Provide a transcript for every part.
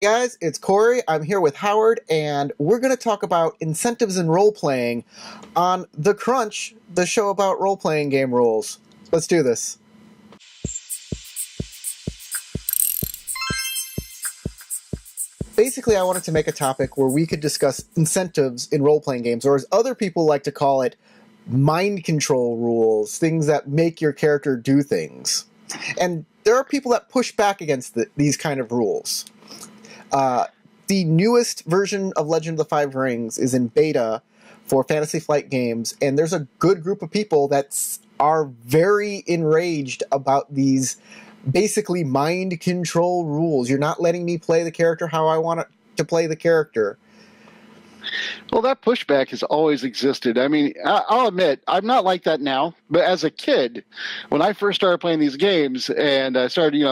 Guys, it's Corey. I'm here with Howard, and we're going to talk about incentives in role playing on The Crunch, the show about role playing game rules. Let's do this. Basically, I wanted to make a topic where we could discuss incentives in role playing games, or as other people like to call it, mind control rules, things that make your character do things. And there are people that push back against these kind of rules. The newest version of Legend of the Five Rings is in beta for Fantasy Flight Games, and there's a good group of people that are very enraged about these basically mind control rules. You're not letting me play the character how I want to play the character. Well, that pushback has always existed. I mean, I'll admit, I'm not like that now. But as a kid, when I first started playing these games and I started,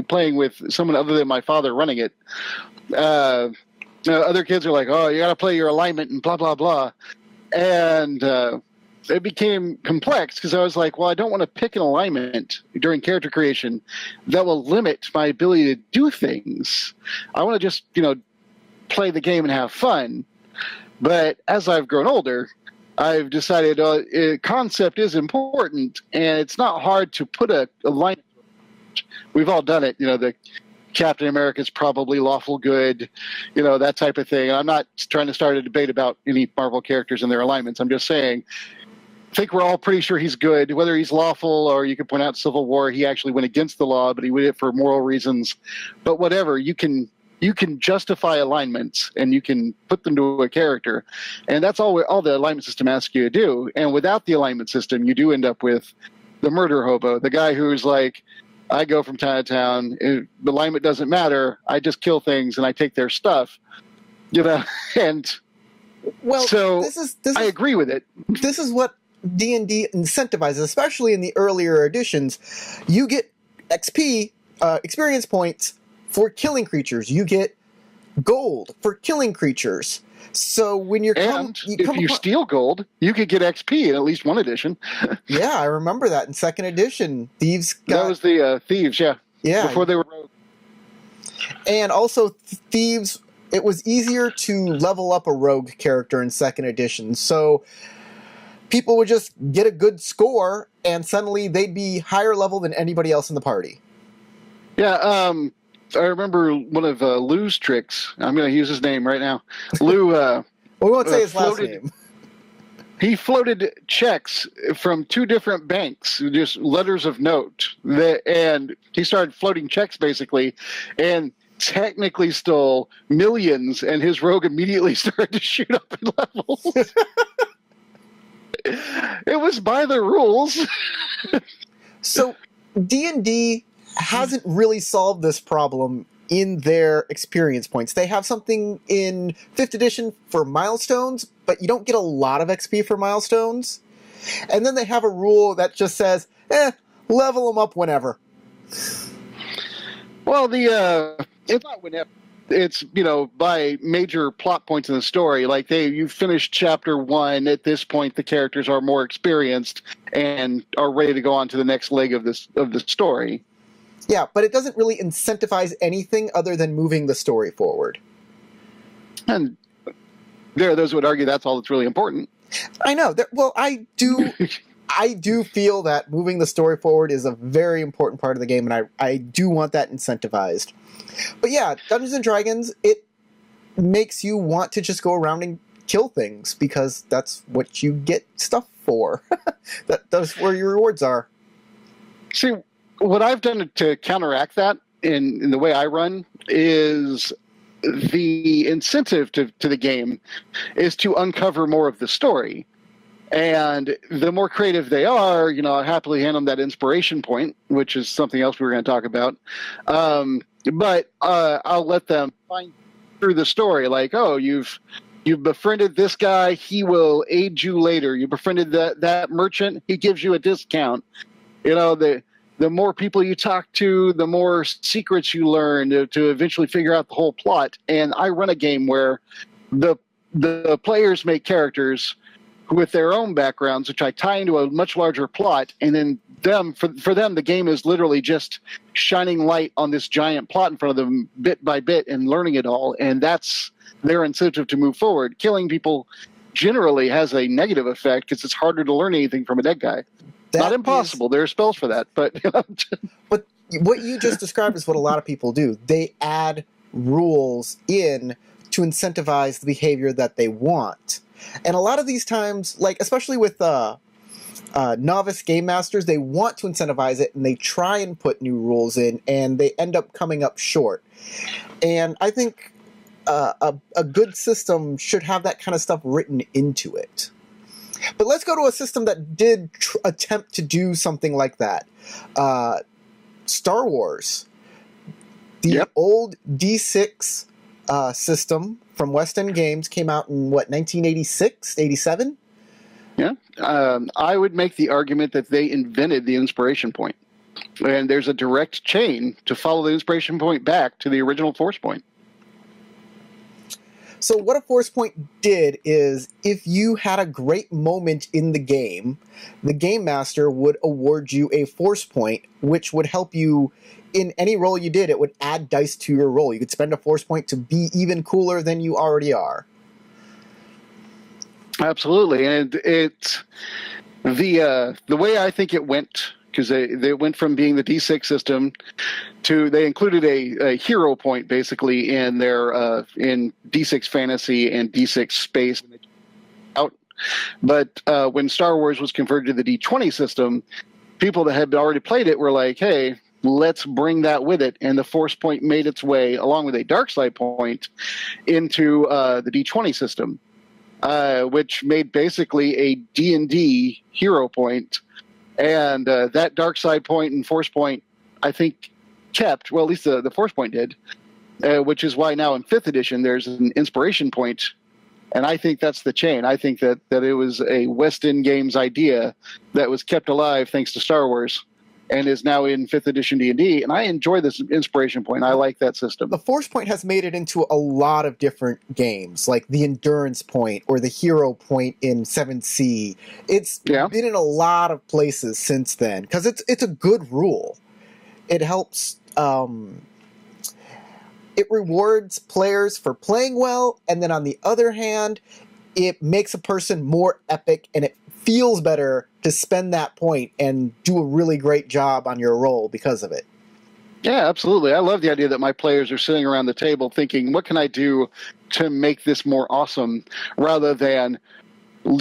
playing with someone other than my father running it, other kids are like, oh, you got to play your alignment and blah, blah, blah. And it became complex because I was like, well, I don't want to pick an alignment during character creation that will limit my ability to do things. I want to just, play the game and have fun. But as I've grown older, I've decided concept is important, and it's not hard to put a line. We've all done it. The Captain America's probably lawful good, that type of thing. I'm not trying to start a debate about any Marvel characters and their alignments. I'm just saying, I think we're all pretty sure he's good, whether he's lawful or you could point out Civil War, he actually went against the law, but he did it for moral reasons. But whatever, you can justify alignments and you can put them to a character. And that's all the alignment system asks you to do. And without the alignment system, you do end up with the murder hobo, the guy who's like, I go from town to town, the alignment doesn't matter, I just kill things and I take their stuff, and so I agree with it. This is what D&D incentivizes, especially in the earlier editions. You get XP, experience points, for killing creatures. You get gold for killing creatures. So when if you steal gold, you could get XP in at least one edition. Yeah, I remember that in second edition. That was the thieves, yeah. Yeah. Before they were rogues. And also thieves, it was easier to level up a rogue character in second edition. So people would just get a good score and suddenly they'd be higher level than anybody else in the party. Yeah, I remember one of Lou's tricks. I'm going to use his name right now. Lou. We won't say his last name. He floated checks from two different banks, just letters of note, and he started floating checks basically, and technically stole millions. And his rogue immediately started to shoot up in levels. It was by the rules. So D&D hasn't really solved this problem in their experience points. They have something in 5th edition for milestones, but you don't get a lot of XP for milestones. And then they have a rule that just says, level them up whenever. Well, it's not whenever. It's, by major plot points in the story. Like you finished chapter 1. At this point, the characters are more experienced and are ready to go on to the next leg of the story. Yeah, but it doesn't really incentivize anything other than moving the story forward. And there are those who would argue that's all that's really important. I know. I do feel that moving the story forward is a very important part of the game, and I do want that incentivized. But yeah, Dungeons & Dragons, it makes you want to just go around and kill things, because that's what you get stuff for. That's where your rewards are. See, what I've done to counteract that in the way I run is the incentive to the game is to uncover more of the story. And the more creative they are, I happily hand them that inspiration point, which is something else we were going to talk about. But I'll let them find through the story, like, oh, you've befriended this guy, he will aid you later. You befriended that merchant, he gives you a discount. The more people you talk to, the more secrets you learn to eventually figure out the whole plot. And I run a game where the players make characters with their own backgrounds, which I tie into a much larger plot, and then for them, the game is literally just shining light on this giant plot in front of them bit by bit and learning it all, and that's their incentive to move forward. Killing people generally has a negative effect because it's harder to learn anything from a dead guy. Not impossible. There are spells for that, but but what you just described is what a lot of people do. They add rules in to incentivize the behavior that they want. And a lot of these times, like especially with novice game masters, they want to incentivize it and they try and put new rules in, and they end up coming up short. And I think a good system should have that kind of stuff written into it. But let's go to a system that did attempt to do something like that. Star Wars. The old D6 system from West End Games came out in, 1986, 87? Yeah. I would make the argument that they invented the inspiration point. And there's a direct chain to follow the inspiration point back to the original force point. So what a force point did is, if you had a great moment in the game master would award you a force point, which would help you in any roll you did. It would add dice to your roll. You could spend a force point to be even cooler than you already are. Absolutely. And it's the way I think it went, because they went from being the D6 system to, they included a hero point basically in their in D6 Fantasy and D6 Space out. But when Star Wars was converted to the D20 system, people that had already played it were like, hey, let's bring that with it. And the force point made its way, along with a dark side point, into the D20 system, which made basically a D&D hero point. And that dark side point and force point, I think, kept, well, at least the force point did, which is why now in 5th edition there's an inspiration point. And I think that's the chain. I think that it was a West End Games idea that was kept alive thanks to Star Wars and is now in 5th edition D&D. And I enjoy this inspiration point. I like that system. The force point has made it into a lot of different games, like the endurance point or the hero point in 7C. It's been in a lot of places since then because it's a good rule. It helps... it rewards players for playing well, and then on the other hand, it makes a person more epic, and it feels better to spend that point and do a really great job on your roll because of it. Yeah, absolutely. I love the idea that my players are sitting around the table thinking, what can I do to make this more awesome, rather than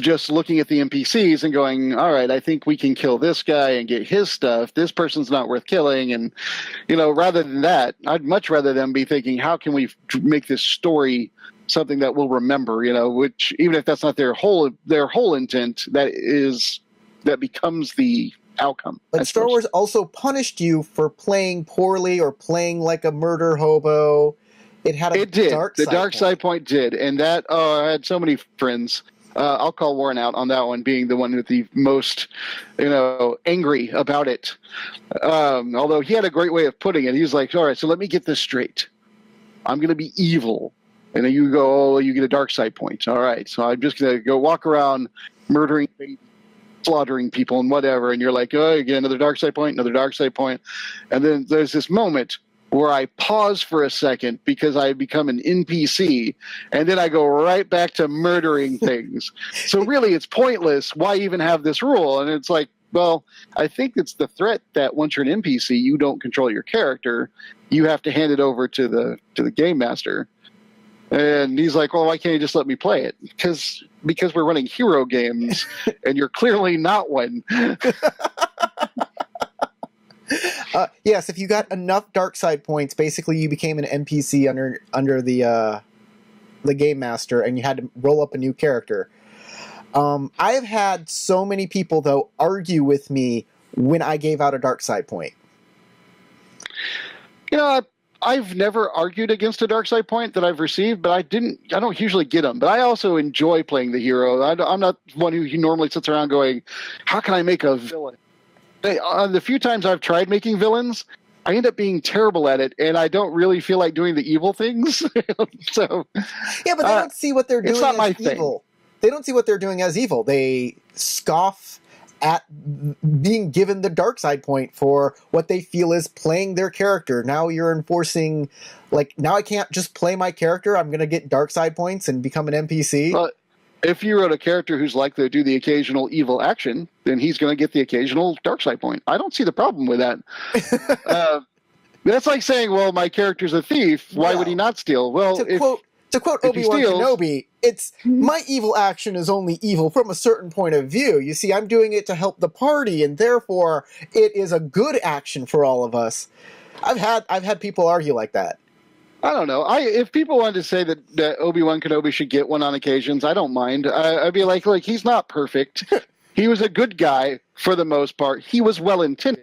just looking at the NPCs and going, all right, I think we can kill this guy and get his stuff. This person's not worth killing. And, rather than that, I'd much rather them be thinking, how can we make this story something that we'll remember, which, even if that's not their whole intent, that becomes the outcome. But Star Wars also punished you for playing poorly or playing like a murder hobo. It had The dark side point did. And that, I had so many friends. I'll call Warren out on that one, being the one with the most, angry about it. Although he had a great way of putting it. He was like, all right, so let me get this straight. I'm going to be evil. And then you go, you get a dark side point. All right, so I'm just going to go walk around murdering, slaughtering people and whatever. And you're like, oh, you get another dark side point, another dark side point. And then there's this moment where I pause for a second because I become an NPC, and then I go right back to murdering things. So really, it's pointless. Why even have this rule? And it's like, well, I think it's the threat that once you're an NPC, you don't control your character. You have to hand it over to the game master. And he's like, well, why can't you just let me play it? Because we're running hero games, and you're clearly not one. Yes, if you got enough dark side points, basically you became an NPC under the game master, and you had to roll up a new character. I have had so many people, though, argue with me when I gave out a dark side point. I've never argued against a dark side point that I've received, but I don't usually get them. But I also enjoy playing the hero. I'm not one who normally sits around going, how can I make a villain? The few times I've tried making villains, I end up being terrible at it, and I don't really feel like doing the evil things. So yeah, but they don't see what they're doing. It's not my evil. they don't see what they're doing as evil. They scoff at being given the dark side point for what they feel is playing their character. Now you're enforcing, like, now I can't just play my character. I'm going to get dark side points and become an NPC. But if you wrote a character who's likely to do the occasional evil action, then he's going to get the occasional dark side point. I don't see the problem with that. That's like saying, well, my character's a thief. Why would he not steal? Well, to quote Obi-Wan Kenobi, it's my evil action is only evil from a certain point of view. You see, I'm doing it to help the party, and therefore it is a good action for all of us. I've had people argue like that. I don't know. If people wanted to say that Obi-Wan Kenobi should get one on occasions, I don't mind. I'd be like, he's not perfect. He was a good guy for the most part. He was well-intended.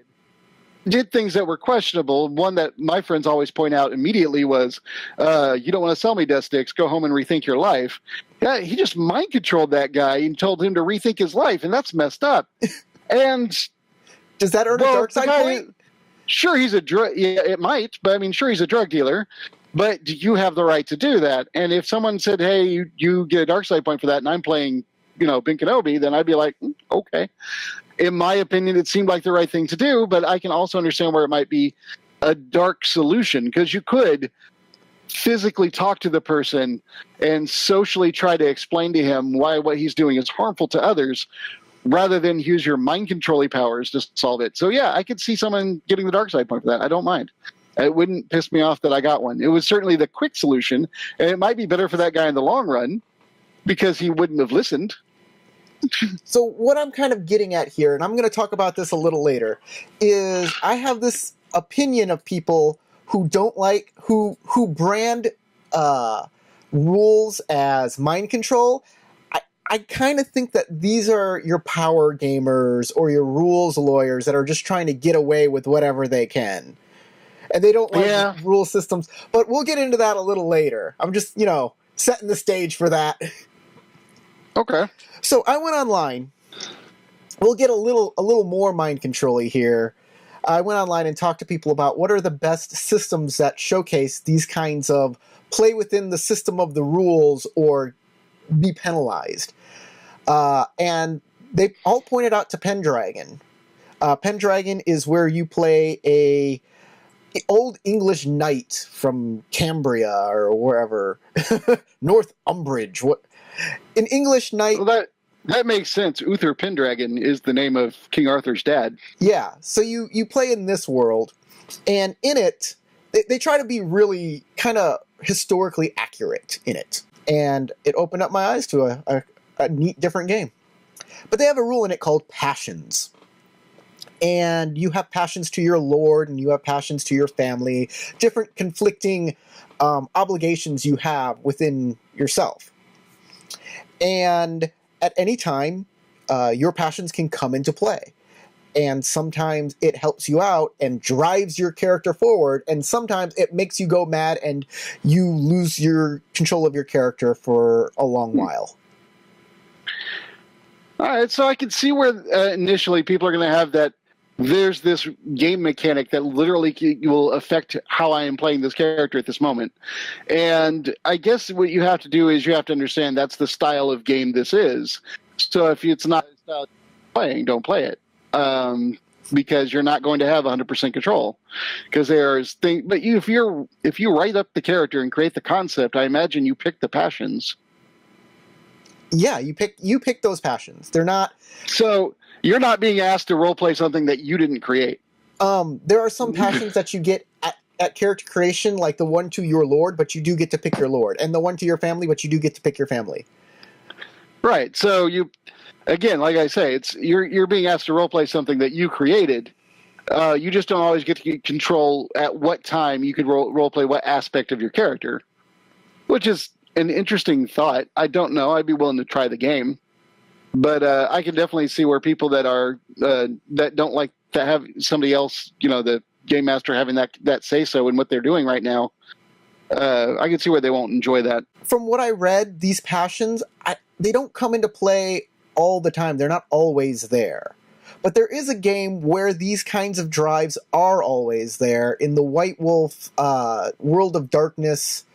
Did things that were questionable. One that my friends always point out immediately was, you don't want to sell me death sticks, go home and rethink your life. Yeah, he just mind controlled that guy and told him to rethink his life, and that's messed up. And does that earn a dark side point? Sure, he's a drug. Yeah, it might, but I mean, sure, he's a drug dealer. But do you have the right to do that? And if someone said, "Hey, you get a dark side point for that," and I'm playing, Ben Kenobi, then I'd be like, okay. In my opinion, it seemed like the right thing to do, but I can also understand where it might be a dark solution, because you could physically talk to the person and socially try to explain to him why what he's doing is harmful to others, rather than use your mind controlling powers to solve it. So yeah, I could see someone getting the dark side point for that. I don't mind. It wouldn't piss me off that I got one. It was certainly the quick solution, and it might be better for that guy in the long run because he wouldn't have listened. So what I'm kind of getting at here, and I'm going to talk about this a little later, is I have this opinion of people who don't like, who brand rules as mind control. I kind of think that these are your power gamers or your rules lawyers that are just trying to get away with whatever they can. And they don't like rule systems. But we'll get into that a little later. I'm just, setting the stage for that. Okay. So I went online. We'll get a little more mind control-y here. I went online and talked to people about what are the best systems that showcase these kinds of play within the system of the rules or be penalized. And they all pointed out to Pendragon. Pendragon is where you play a old English knight from Cambria or wherever, Northumbridge. An English knight. Well, that makes sense. Uther Pendragon is the name of King Arthur's dad. Yeah, so you play in this world, and in it, they try to be really kind of historically accurate in it. And it opened up my eyes to a neat, different game. But they have a rule in it called passions. And you have passions to your lord, and you have passions to your family, different conflicting obligations you have within yourself. And at any time, your passions can come into play. And sometimes it helps you out and drives your character forward, and sometimes it makes you go mad and you lose your control of your character for a long while. All right, so I can see where initially people are going to have that. There's this game mechanic that literally will affect how I am playing this character at this moment. And I guess what you have to do is you have to understand that's the style of game this is. So if it's not the style of playing, don't play it. Because you're not going to have 100% control. Because there's things, but if you write up the character and create the concept, I imagine you pick the passions. Yeah, you pick those passions. They're not. So you're not being asked to roleplay something that you didn't create. There are some passions that you get at character creation, like the one to your lord, but you do get to pick your lord, and the one to your family, but you do get to pick your family. Right. So you, again, like I say, you're being asked to roleplay something that you created. You just don't always get to control at what time you could roleplay what aspect of your character, which is an interesting thought. I don't know. I'd be willing to try the game. But I can definitely see where people that are that don't like to have somebody else, the game master having that say so in what they're doing right now. I can see where they won't enjoy that. From what I read, these passions, they don't come into play all the time. They're not always there. But there is a game where these kinds of drives are always there in the White Wolf World of Darkness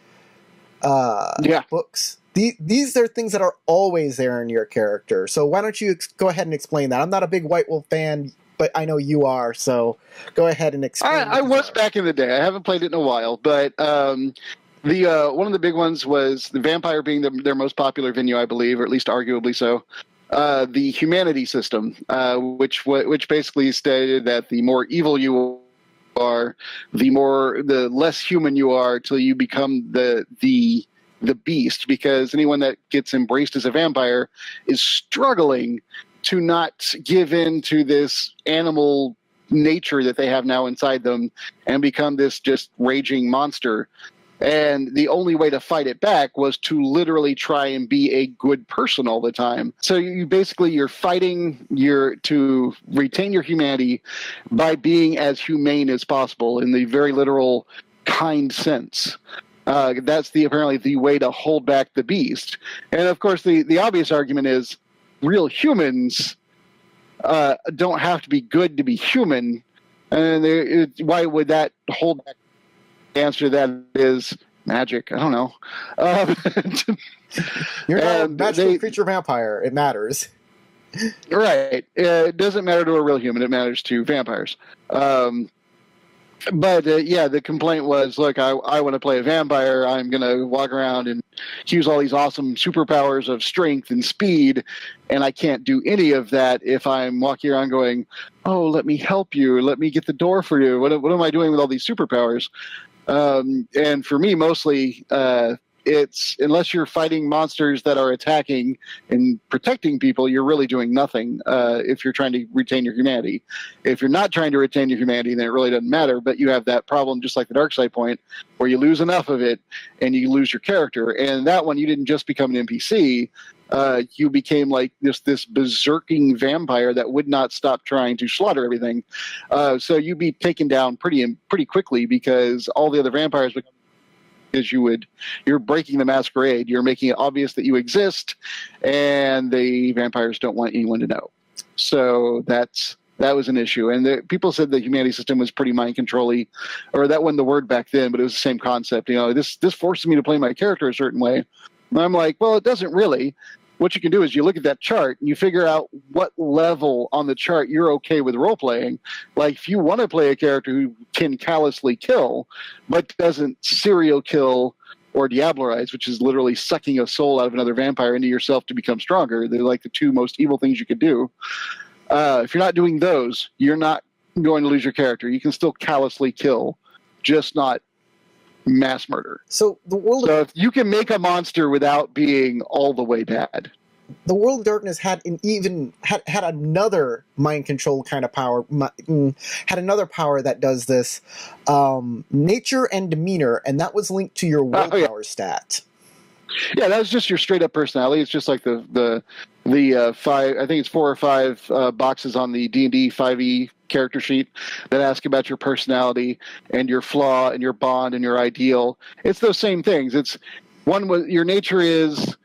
books. these are things that are always there in your character. So why don't you go ahead and explain that? I'm not a big White Wolf fan, but I know you are, so go ahead and explain. I was back in the day. I haven't played it in a while, but the one of the big ones was the vampire being their most popular venue, I believe, or at least arguably so. The humanity system, which basically stated that the more evil you are, the less human you are till you become the beast, because anyone that gets embraced as a vampire is struggling to not give in to this animal nature that they have now inside them and become this just raging monster. And the only way to fight it back was to literally try and be a good person all the time. So you're fighting to retain your humanity by being as humane as possible in the very literal kind sense. That's apparently the way to hold back the beast. And of course, the obvious argument is real humans don't have to be good to be human. And why would that hold back? The answer to that is magic. I don't know. You're not a magical creature vampire. It matters. Right. It doesn't matter to a real human. It matters to vampires. But the complaint was, look, I want to play a vampire. I'm going to walk around and use all these awesome superpowers of strength and speed, and I can't do any of that if I'm walking around going, oh, let me help you. Let me get the door for you. What am I doing with all these superpowers? And for me, mostly, it's unless you're fighting monsters that are attacking and protecting people, you're really doing nothing if you're trying to retain your humanity. If you're not trying to retain your humanity, then it really doesn't matter. But you have that problem, just like the dark side point, where you lose enough of it and you lose your character. And that one, you didn't just become an NPC. You became like this berserking vampire that would not stop trying to slaughter everything. So you'd be taken down pretty quickly because all the other vampires become. Because you're breaking the masquerade. You're making it obvious that you exist, and the vampires don't want anyone to know. So that was an issue. And people said the humanity system was pretty mind controlly, or that wasn't the word back then, but it was the same concept. This forces me to play my character a certain way. And I'm like, well, it doesn't really. What you can do is you look at that chart and you figure out what level on the chart you're okay with role playing. Like if you want to play a character who can callously kill, but doesn't serial kill or diablerize, which is literally sucking a soul out of another vampire into yourself to become stronger. They're like the two most evil things you could do. If you're not doing those, you're not going to lose your character. You can still callously kill, just not mass murder. So if you can make a monster without being all the way bad. The World of Darkness had had another mind control kind of power. Had another power that does this, nature and demeanor, and that was linked to your willpower stat. Yeah, that was just your straight up personality. It's just like the five. I think it's 4 or 5 boxes on the D&D 5e character sheet that ask about your personality and your flaw and your bond and your ideal. It's those same things. It's one with your nature is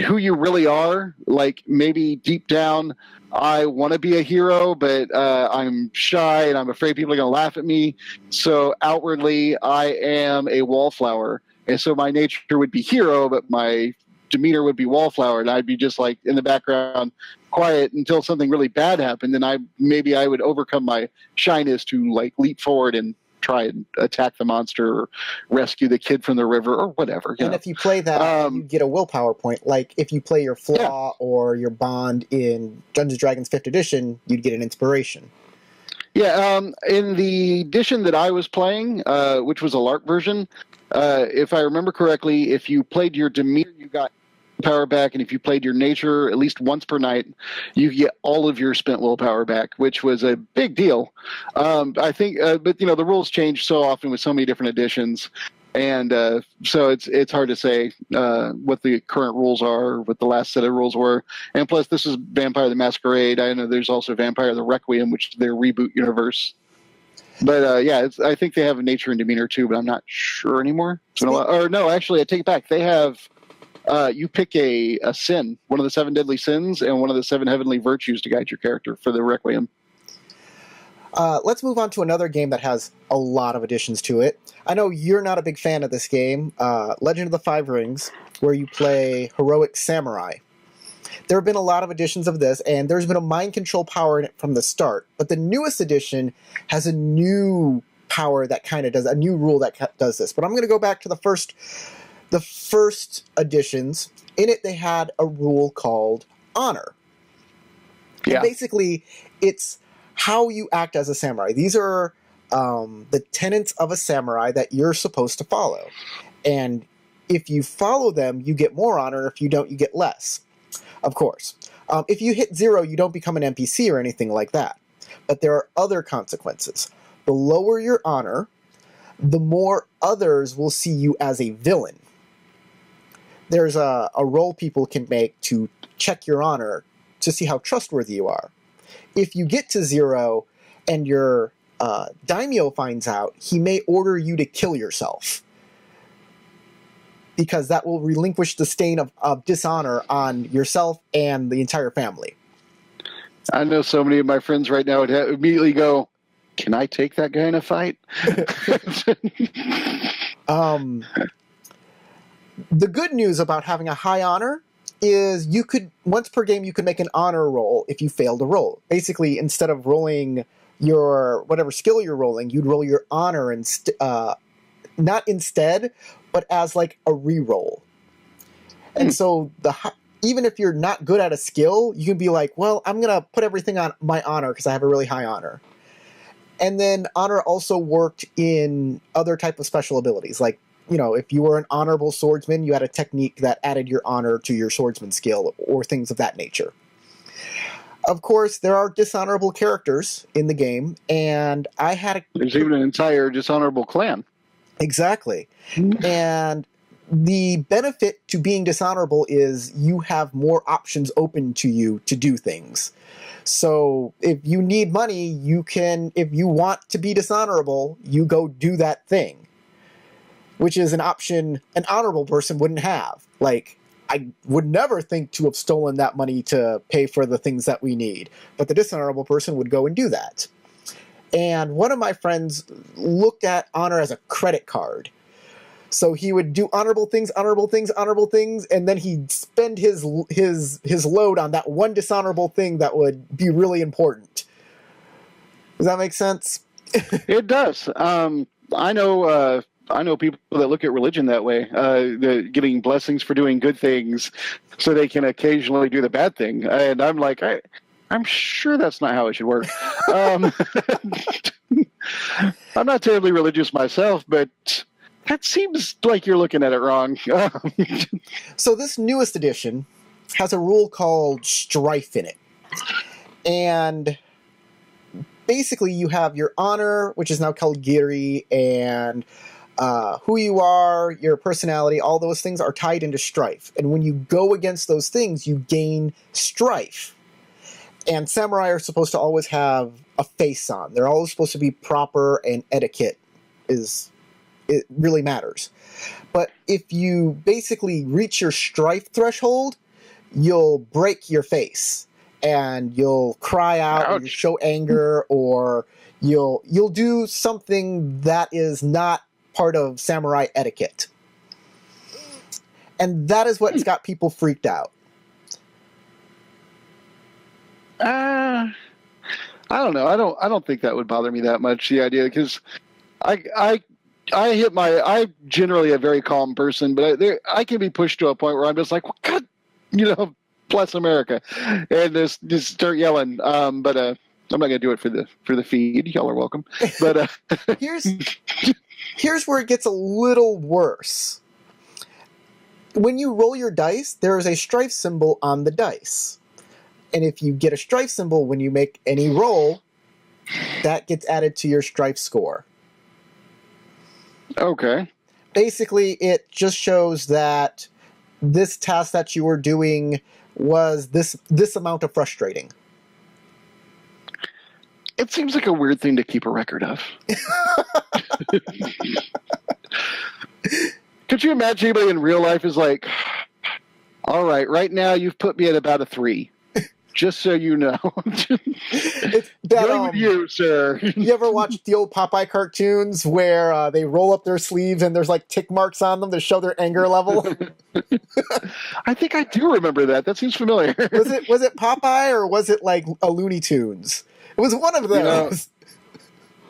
who you really are. Like maybe deep down, I want to be a hero, but I'm shy and I'm afraid people are going to laugh at me. So outwardly, I am a wallflower. And so my nature would be hero, but my demeanor would be wallflower. And I'd be just like in the background, quiet until something really bad happened. Then I would overcome my shyness to like leap forward and try and attack the monster or rescue the kid from the river or whatever. And if you play that, you get a willpower point. Like if you play your flaw or your bond in Dungeons & Dragons 5th edition, you'd get an inspiration. Yeah, in the edition that I was playing, which was a LARP version, if I remember correctly, if you played your demeanor, you got power back, and if you played your nature at least once per night, you get all of your spent willpower back, which was a big deal. I think, but the rules change so often with so many different editions, and so it's hard to say what the current rules are, or what the last set of rules were. And plus, this is Vampire the Masquerade. I know there's also Vampire the Requiem, which is their reboot universe. But I think they have a nature and demeanor too, but I'm not sure anymore. No, actually, I take it back. They have. You pick a sin, one of the 7 deadly sins, and one of the 7 heavenly virtues to guide your character for the Requiem. Let's move on to another game that has a lot of additions to it. I know you're not a big fan of this game, Legend of the Five Rings, where you play heroic samurai. There have been a lot of editions of this, and there's been a mind control power in it from the start. But the newest edition has a new power that kind of does, a new rule that does this. But I'm going to go back to the first editions. In it, they had a rule called honor. Yeah. And basically, it's how you act as a samurai. These are the tenets of a samurai that you're supposed to follow. And if you follow them, you get more honor. If you don't, you get less. Of course. If you hit 0, you don't become an NPC or anything like that. But there are other consequences. The lower your honor, the more others will see you as a villain. There's a roll people can make to check your honor to see how trustworthy you are. If you get to 0 and your daimyo finds out, he may order you to kill yourself, because that will relinquish the stain of dishonor on yourself and the entire family. I know so many of my friends right now would immediately go, "Can I take that guy in a fight?" The good news about having a high honor is you could, once per game, you could make an honor roll if you fail to roll. Basically, instead of rolling your whatever skill you're rolling, you'd roll your honor not instead, but as like a reroll. And so even if you're not good at a skill, you can be like, well, I'm going to put everything on my honor because I have a really high honor. And then honor also worked in other type of special abilities. Like, you know, if you were an honorable swordsman, you had a technique that added your honor to your swordsman skill or things of that nature. Of course, there are dishonorable characters in the game, and There's even an entire dishonorable clan. Exactly. And the benefit to being dishonorable is you have more options open to you to do things. So if you need money, if you want to be dishonorable, you go do that thing, which is an option an honorable person wouldn't have. Like, I would never think to have stolen that money to pay for the things that we need, but the dishonorable person would go and do that. And one of my friends looked at honor as a credit card. So he would do honorable things, and then he'd spend his load on that one dishonorable thing that would be really important. Does that make sense? It does. I know people that look at religion that way, getting blessings for doing good things so they can occasionally do the bad thing. And I'm like, I'm sure that's not how it should work. I'm not terribly religious myself, but that seems like you're looking at it wrong. So this newest edition has a rule called strife in it. And basically you have your honor, which is now called giri, and who you are, your personality, all those things are tied into strife. And when you go against those things, you gain strife. And samurai are supposed to always have a face on. They're always supposed to be proper, and etiquette it really matters. But if you basically reach your strife threshold, you'll break your face. And you'll cry out, or you'll show anger, or you'll do something that is not part of samurai etiquette. And that is what's got people freaked out. I don't know. I don't think that would bother me that much, the idea, because I'm generally a very calm person, but I can be pushed to a point where I'm just like, well, God, bless America, and just start yelling. But I'm not going to do it for the feed. Y'all are welcome. But here's where it gets a little worse. When you roll your dice, there is a strife symbol on the dice. And if you get a strife symbol when you make any roll, that gets added to your strife score. Okay. Basically, it just shows that this task that you were doing was this amount of frustrating. It seems like a weird thing to keep a record of. Could you imagine anybody in real life is like, all right now you've put me at about a 3. Just so you know. It's that, Going with you, sir. You ever watch the old Popeye cartoons where they roll up their sleeves and there's like tick marks on them to show their anger level? I think I do remember that. That seems familiar. Was it Popeye or was it like a Looney Tunes? It was one of those. You know,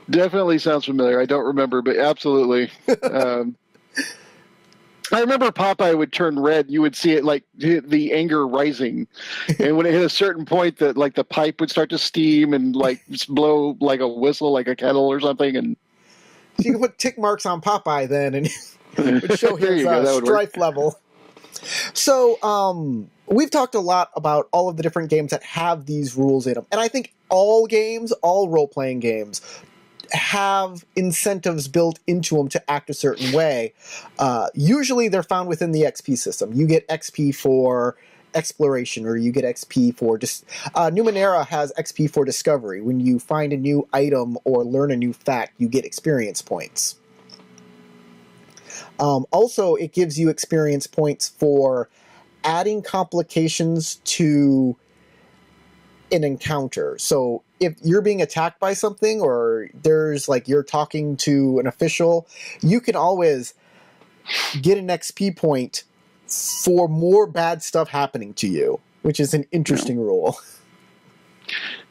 definitely sounds familiar. I don't remember, but absolutely. I remember Popeye would turn red. You would see it like the anger rising, and when it hit a certain point, that like the pipe would start to steam and like blow like a whistle, like a kettle or something. And so you can put tick marks on Popeye then, and it would show his strife level. So we've talked a lot about all of the different games that have these rules in them, and I think all games, all role-playing games, have incentives built into them to act a certain way. Usually they're found within the XP system. You get XP for exploration, or you get XP for Numenera has XP for discovery. When you find a new item or learn a new fact, you get experience points. Also, it gives you experience points for adding complications to an encounter. So if you're being attacked by something, or there's like you're talking to an official, you can always get an XP point for more bad stuff happening to you, which is an interesting rule.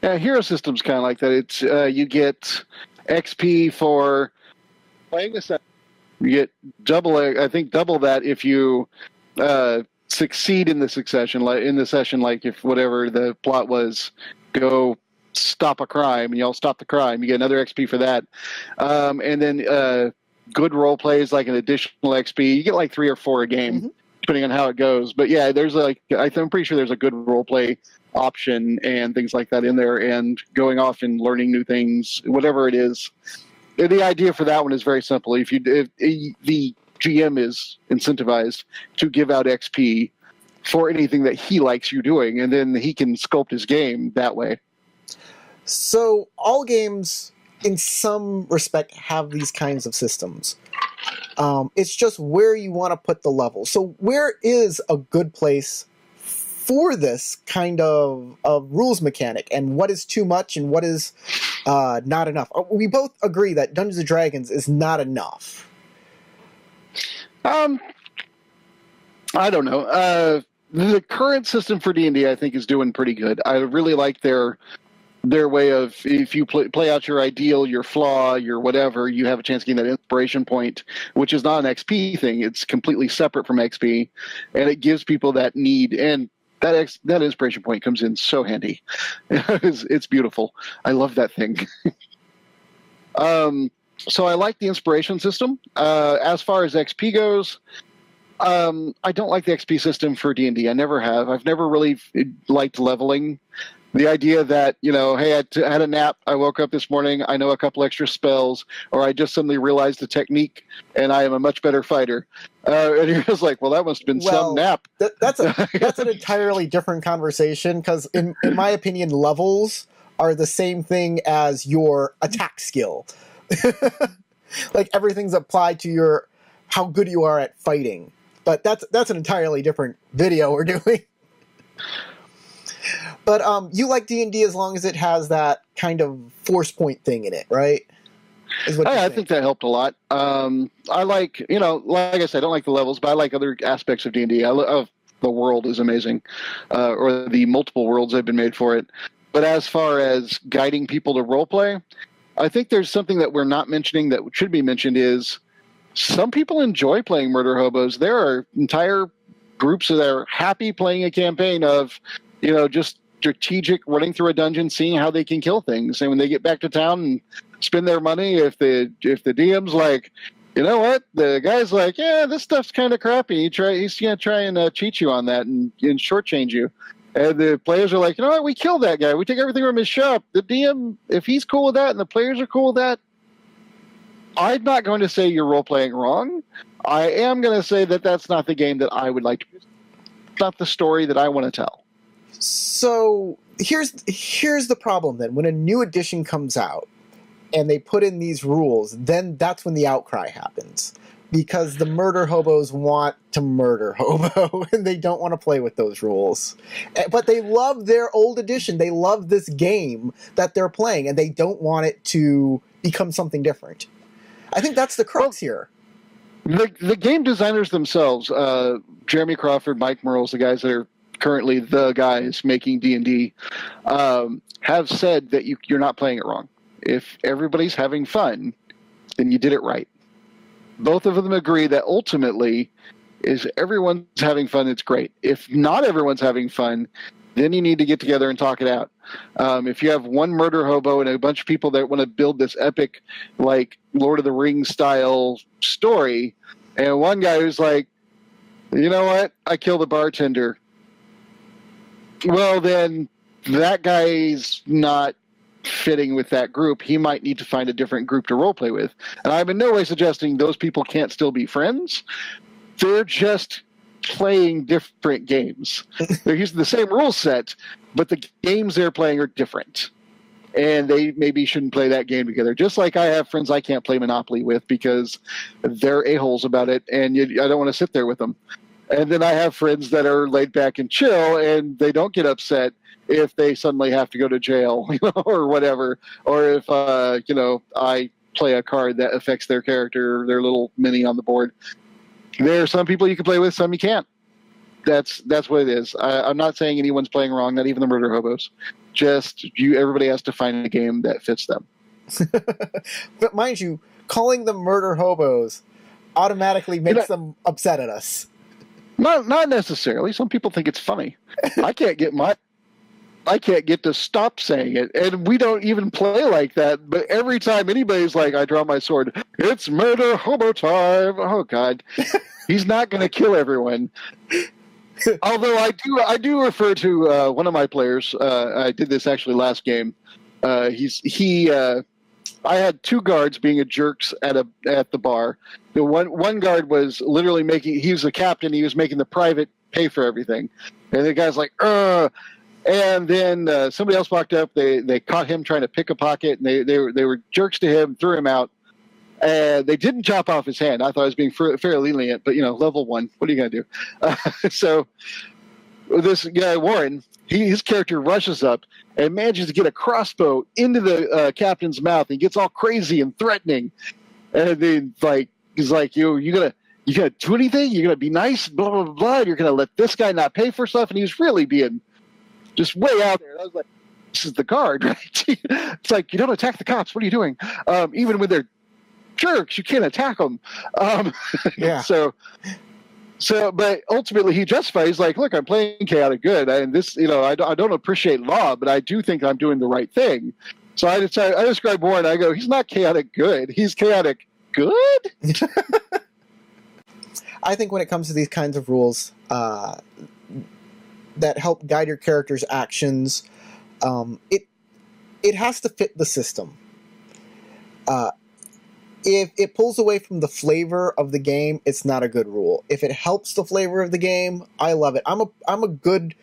Yeah, Hero System's kind of like that. It's you get XP for playing the session. You get double that if you succeed in the session. Like if whatever the plot was, go stop a crime, and you all stop the crime, you get another XP for that. And then good role plays, like an additional XP, you get like 3 or 4 a game, depending on how it goes. But yeah, there's like, I'm pretty sure there's a good role play option and things like that in there, and going off and learning new things, whatever it is. The idea for that one is very simple. If the GM is incentivized to give out XP for anything that he likes you doing, and then he can sculpt his game that way. So all games, in some respect, have these kinds of systems. It's just where you want to put the level. So where is a good place for this kind of rules mechanic, and what is too much and what is not enough? We both agree that Dungeons & Dragons is not enough. I don't know. The current system for D&D, I think, is doing pretty good. I really like their way of, if you play out your ideal, your flaw, your whatever, you have a chance to gain that inspiration point, which is not an XP thing. It's completely separate from XP, and it gives people that need, and that inspiration point comes in so handy. It's beautiful. I love that thing. So I like the inspiration system. As far as XP goes, I don't like the XP system for D&D. I never have. I've never really liked leveling. The idea that, hey, I had a nap, I woke up this morning, I know a couple extra spells, or I just suddenly realized the technique, and I am a much better fighter. And you're just like, well, that must have been some nap. That's an entirely different conversation, because in my opinion, levels are the same thing as your attack skill. Like, everything's applied to how good you are at fighting. But that's an entirely different video we're doing. But you like D&D as long as it has that kind of force point thing in it, right? I think that helped a lot. I like, like I said, I don't like the levels, but I like other aspects of D&D. I love the world is amazing, or the multiple worlds that have been made for it. But as far as guiding people to roleplay, I think there's something that we're not mentioning that should be mentioned is some people enjoy playing Murder Hobos. There are entire groups that are happy playing a campaign of, just strategic running through a dungeon, seeing how they can kill things. And when they get back to town and spend their money, if the DM's like, you know what, the guy's like, yeah, this stuff's kind of crappy. He's going to try and cheat you on that and shortchange you. And the players are like, you know what, we killed that guy. We take everything from his shop. The DM, if he's cool with that and the players are cool with that, I'm not going to say you're role-playing wrong. I am going to say that that's not the game that I would like to. It's not the story that I want to tell. So here's the problem then. When a new edition comes out and they put in these rules, then that's when the outcry happens. because the murder hobos want to murder hobo and they don't want to play with those rules. But they love their old edition. They love this game that they're playing and they don't want it to become something different. I think that's the crux here. The game designers themselves, Jeremy Crawford, Mike Merles, the guys that are currently the guys making D&D, have said that you're not playing it wrong. If everybody's having fun, then you did it right. Both of them agree that ultimately, is everyone's having fun, it's great. If not everyone's having fun, then you need to get together and talk it out. If you have one murder hobo and a bunch of people that want to build this epic, like Lord of the Rings style story, and one guy who's like, you know what, I killed the bartender. Well, then that guy's not fitting with that group. He might need to find a different group to roleplay with. And I'm in no way suggesting those people can't still be friends. They're just playing different games. They're using the same rule set, but the games they're playing are different. And they maybe shouldn't play that game together. Just like I have friends I can't play Monopoly with because they're a-holes about it, and I don't want to sit there with them. And then I have friends that are laid back and chill, and they don't get upset if they suddenly have to go to jail, or whatever, or if I play a card that affects their character, their little mini on the board. There are some people you can play with, some you can't. That's what it is. I'm not saying anyone's playing wrong, not even the murder hobos. Just everybody has to find a game that fits them. But mind you, calling them murder hobos automatically makes them upset at us. Not necessarily. Some people think it's funny. I can't get to stop saying it, and we don't even play like that. But every time anybody's like, I draw my sword, it's murder hobo time. Oh God, he's not going to kill everyone. Although I do refer to one of my players. I did this actually last game. I had two guards being jerks at the bar. The one guard was literally he was a captain. He was making the private pay for everything, and the guy's like, "Ugh." And then somebody else walked up. They caught him trying to pick a pocket, and they were jerks to him, threw him out. And they didn't chop off his hand. I thought I was being fairly lenient, but level 1. What are you gonna do? So this guy Warren, his character rushes up and manages to get a crossbow into the captain's mouth. He gets all crazy and threatening, and then he's like, you gonna do anything? You're gonna be nice, blah blah blah. You're gonna let this guy not pay for stuff, and he was really being just way out there. And I was like, this is the guard, right? It's like, you don't attack the cops. What are you doing? Even when they're jerks, you can't attack them. Yeah. So, but ultimately he justifies. He's like, look, I'm playing chaotic good, and this, I don't appreciate law, but I do think I'm doing the right thing. So I describe Warren. I go, he's not chaotic good. He's chaotic good. I think when it comes to these kinds of rules that help guide your character's actions, it has to fit the system. If it pulls away from the flavor of the game, it's not a good rule. If it helps the flavor of the game, I love it. I'm a good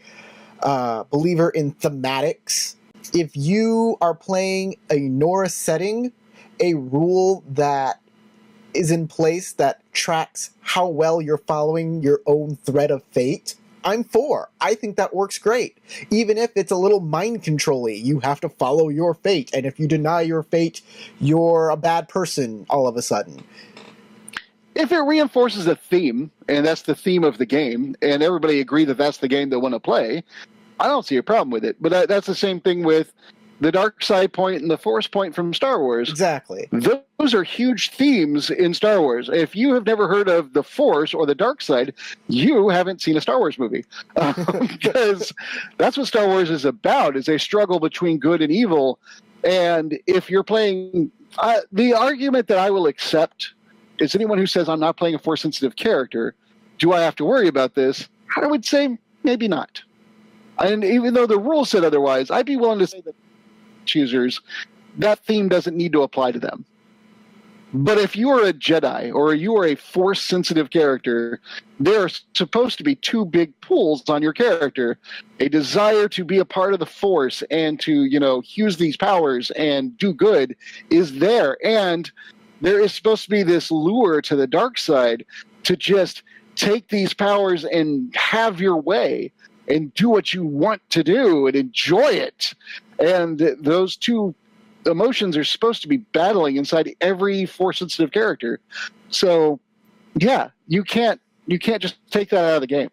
believer in thematics. If you are playing a Norse setting, a rule that is in place that tracks how well you're following your own thread of fate, I'm for. I think that works great. Even if it's a little mind control-y, you have to follow your fate, and if you deny your fate, you're a bad person all of a sudden. If it reinforces a theme, and that's the theme of the game, and everybody agree that that's the game they want to play, I don't see a problem with it. But that's the same thing with the dark side point and the force point from Star Wars. Exactly. Those are huge themes in Star Wars. If you have never heard of the Force or the dark side, you haven't seen a Star Wars movie. Because that's what Star Wars is about, is a struggle between good and evil. And if you're playing... the argument that I will accept is anyone who says I'm not playing a Force-sensitive character, do I have to worry about this? I would say maybe not. And even though the rules said otherwise, I'd be willing to say that choosers, that theme doesn't need to apply to them. But if you are a Jedi or you are a Force-sensitive character, there are supposed to be two big pulls on your character. A desire to be a part of the Force and to, use these powers and do good is there. And there is supposed to be this lure to the dark side to just take these powers and have your way and do what you want to do and enjoy it. And those two emotions are supposed to be battling inside every force sensitive character. So yeah, you can't just take that out of the game.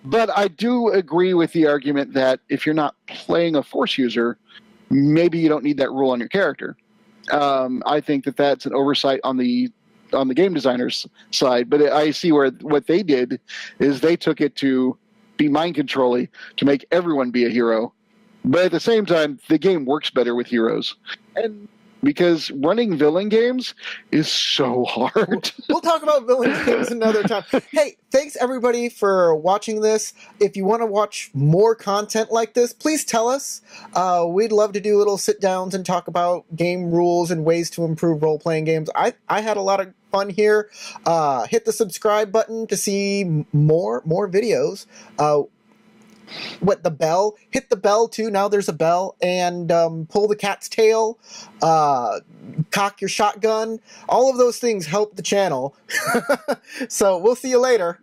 But I do agree with the argument that if you're not playing a force user, maybe you don't need that rule on your character. I think that that's an oversight on the game designer's side, but I see where what they did is they took it to be mind controlling to make everyone be a hero. But at the same time, the game works better with heroes. And because running villain games is so hard. We'll talk about villain games another time. Hey, thanks everybody for watching this. If you want to watch more content like this, please tell us. We'd love to do little sit-downs and talk about game rules and ways to improve role-playing games. I had a lot of fun here. Hit the subscribe button to see more videos. The bell, hit the bell too, now there's a bell, and pull the cat's tail, cock your shotgun. All of those things help the channel. So we'll see you later.